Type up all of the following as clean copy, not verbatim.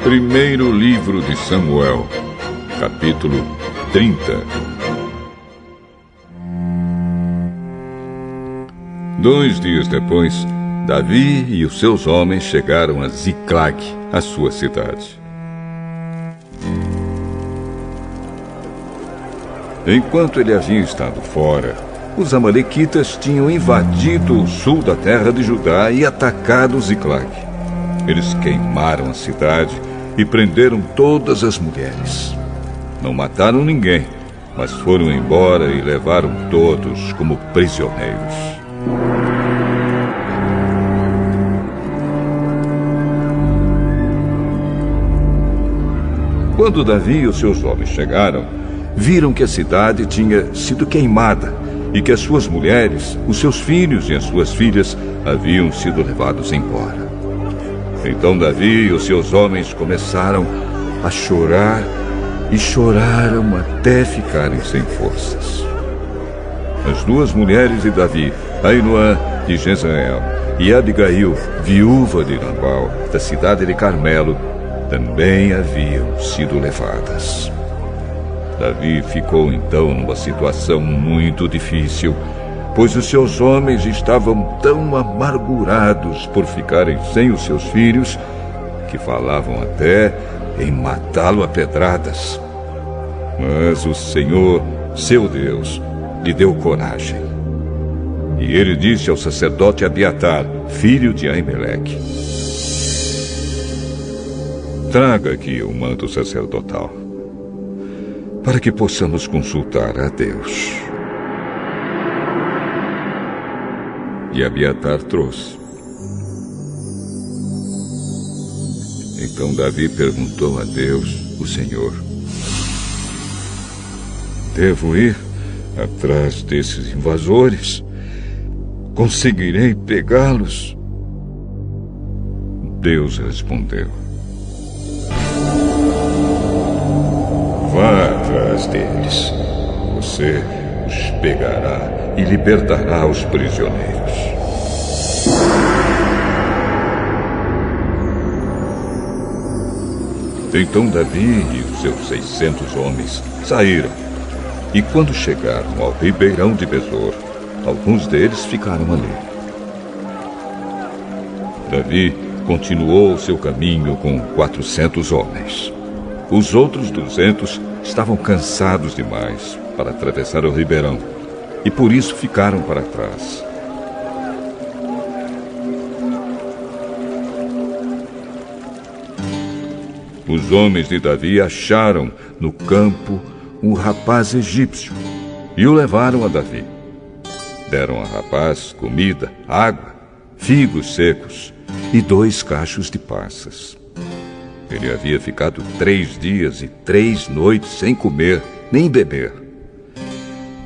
Primeiro livro de Samuel, capítulo 30. Dois dias depois, Davi e os seus homens chegaram a Ziclag, a sua cidade. Enquanto ele havia estado fora, os amalequitas tinham invadido o sul da terra de Judá e atacado Ziclag. Eles queimaram a cidade e prenderam todas as mulheres. Não mataram ninguém, mas foram embora e levaram todos como prisioneiros. Quando Davi e os seus homens chegaram, viram que a cidade tinha sido queimada e que as suas mulheres, os seus filhos e as suas filhas haviam sido levados embora. Então Davi e os seus homens começaram a chorar e choraram até ficarem sem forças. As duas mulheres de Davi, Ainoã de Jezreel e Abigail, viúva de Nabal, da cidade de Carmelo, também haviam sido levadas. Davi ficou então numa situação muito difícil, pois os seus homens estavam tão amargurados por ficarem sem os seus filhos, que falavam até em matá-lo a pedradas. Mas o Senhor, seu Deus, lhe deu coragem. E ele disse ao sacerdote Abiatar, filho de Aimeleque: traga aqui o manto sacerdotal, para que possamos consultar a Deus. E Abiatar trouxe. Então Davi perguntou a Deus, o Senhor: devo ir atrás desses invasores? Conseguirei pegá-los? Deus respondeu: vá atrás deles. Você os pegará e libertará os prisioneiros. Então Davi e os seus 600 homens saíram. E quando chegaram ao ribeirão de Besor, alguns deles ficaram ali. Davi continuou o seu caminho com 400 homens. Os outros 200 estavam cansados demais para atravessar o ribeirão e por isso ficaram para trás. Os homens de Davi acharam no campo um rapaz egípcio e o levaram a Davi. Deram ao rapaz comida, água, figos secos e 2 cachos de passas. Ele havia ficado 3 dias e 3 noites sem comer nem beber.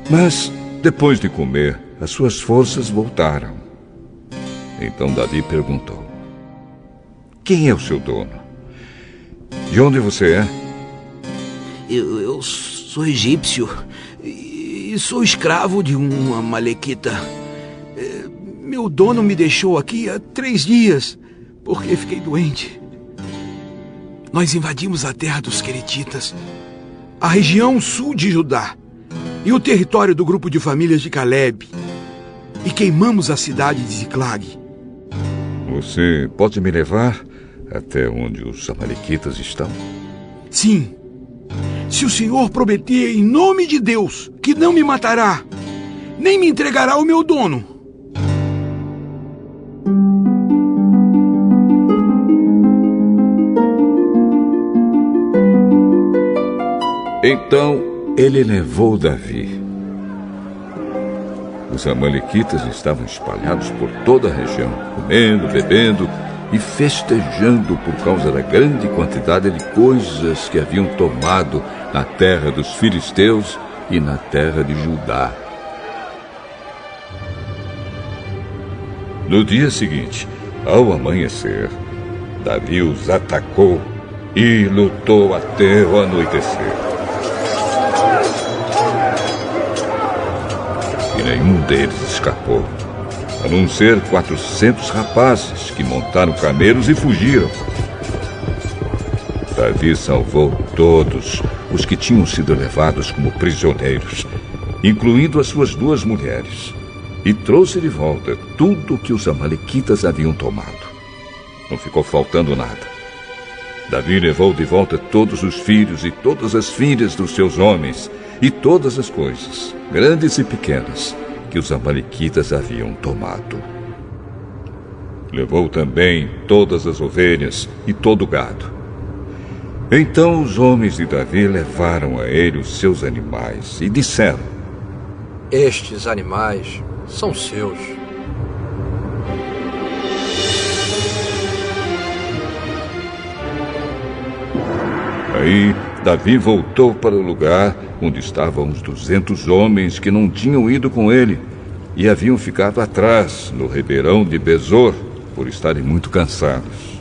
Mas, depois de comer, as suas forças voltaram. Então Davi perguntou: quem é o seu dono? De onde você é? Eu sou egípcio e sou escravo de uma amalequita. Meu dono me deixou aqui há 3 dias porque fiquei doente. Nós invadimos a terra dos queretitas, a região sul de Judá e o território do grupo de famílias de Caleb, e queimamos a cidade de Ziclag. Você pode me levar até onde os amalequitas estão? Sim, se o Senhor prometer em nome de Deus que não me matará, nem me entregará ao meu dono. Então ele levou Davi. Os amalequitas estavam espalhados por toda a região, comendo, bebendo e festejando por causa da grande quantidade de coisas que haviam tomado na terra dos filisteus e na terra de Judá. No dia seguinte, ao amanhecer, Davi os atacou e lutou até o anoitecer. E nenhum deles escapou, a não ser 400 rapazes que montaram camelos e fugiram. Davi salvou todos os que tinham sido levados como prisioneiros, incluindo as suas 2 mulheres, e trouxe de volta tudo o que os amalequitas haviam tomado. Não ficou faltando nada. Davi levou de volta todos os filhos e todas as filhas dos seus homens, e todas as coisas, grandes e pequenas, que os amalequitas haviam tomado. Levou também todas as ovelhas e todo o gado. Então os homens de Davi levaram a ele os seus animais e disseram: Estes animais são seus. Aí Davi voltou para o lugar onde estavam os 200 homens que não tinham ido com ele e haviam ficado atrás, no ribeirão de Besor, por estarem muito cansados.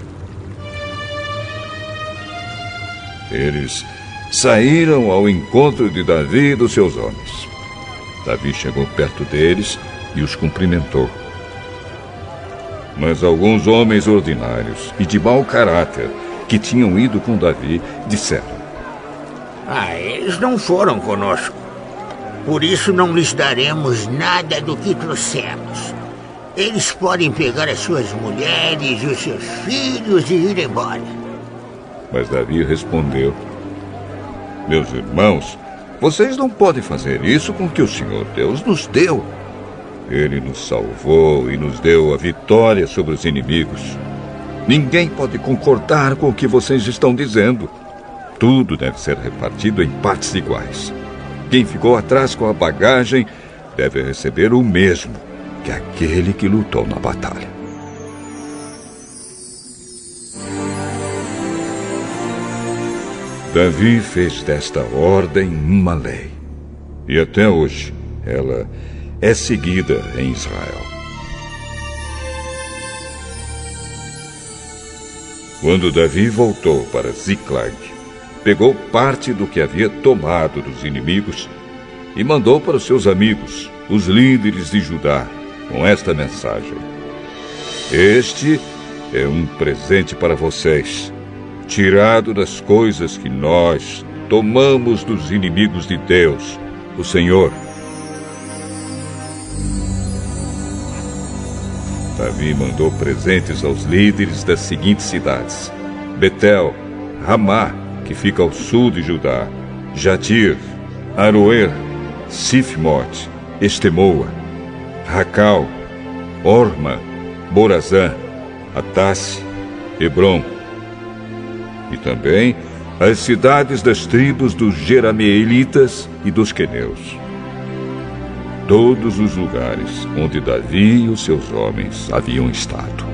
Eles saíram ao encontro de Davi e dos seus homens. Davi chegou perto deles e os cumprimentou. Mas alguns homens ordinários e de mau caráter que tinham ido com Davi disseram: eles não foram conosco. Por isso não lhes daremos nada do que trouxemos. Eles podem pegar as suas mulheres e os seus filhos e ir embora. Mas Davi respondeu: Meus irmãos, vocês não podem fazer isso com o que o Senhor Deus nos deu. Ele nos salvou e nos deu a vitória sobre os inimigos. Ninguém pode concordar com o que vocês estão dizendo. Tudo deve ser repartido em partes iguais. Quem ficou atrás com a bagagem deve receber o mesmo que aquele que lutou na batalha. Davi fez desta ordem uma lei, e até hoje ela é seguida em Israel. Quando Davi voltou para Ziclag, pegou parte do que havia tomado dos inimigos e mandou para os seus amigos, os líderes de Judá, com esta mensagem: Este é um presente para vocês, tirado das coisas que nós tomamos dos inimigos de Deus, o Senhor. Davi mandou presentes aos líderes das seguintes cidades: Betel, Ramá, que fica ao sul de Judá, Jatir, Aroer, Sifmote, Estemoa, Racal, Orma, Borazã, Atasse, Hebrom, e também as cidades das tribos dos Jerameelitas e dos Queneus. Todos os lugares onde Davi e os seus homens haviam estado.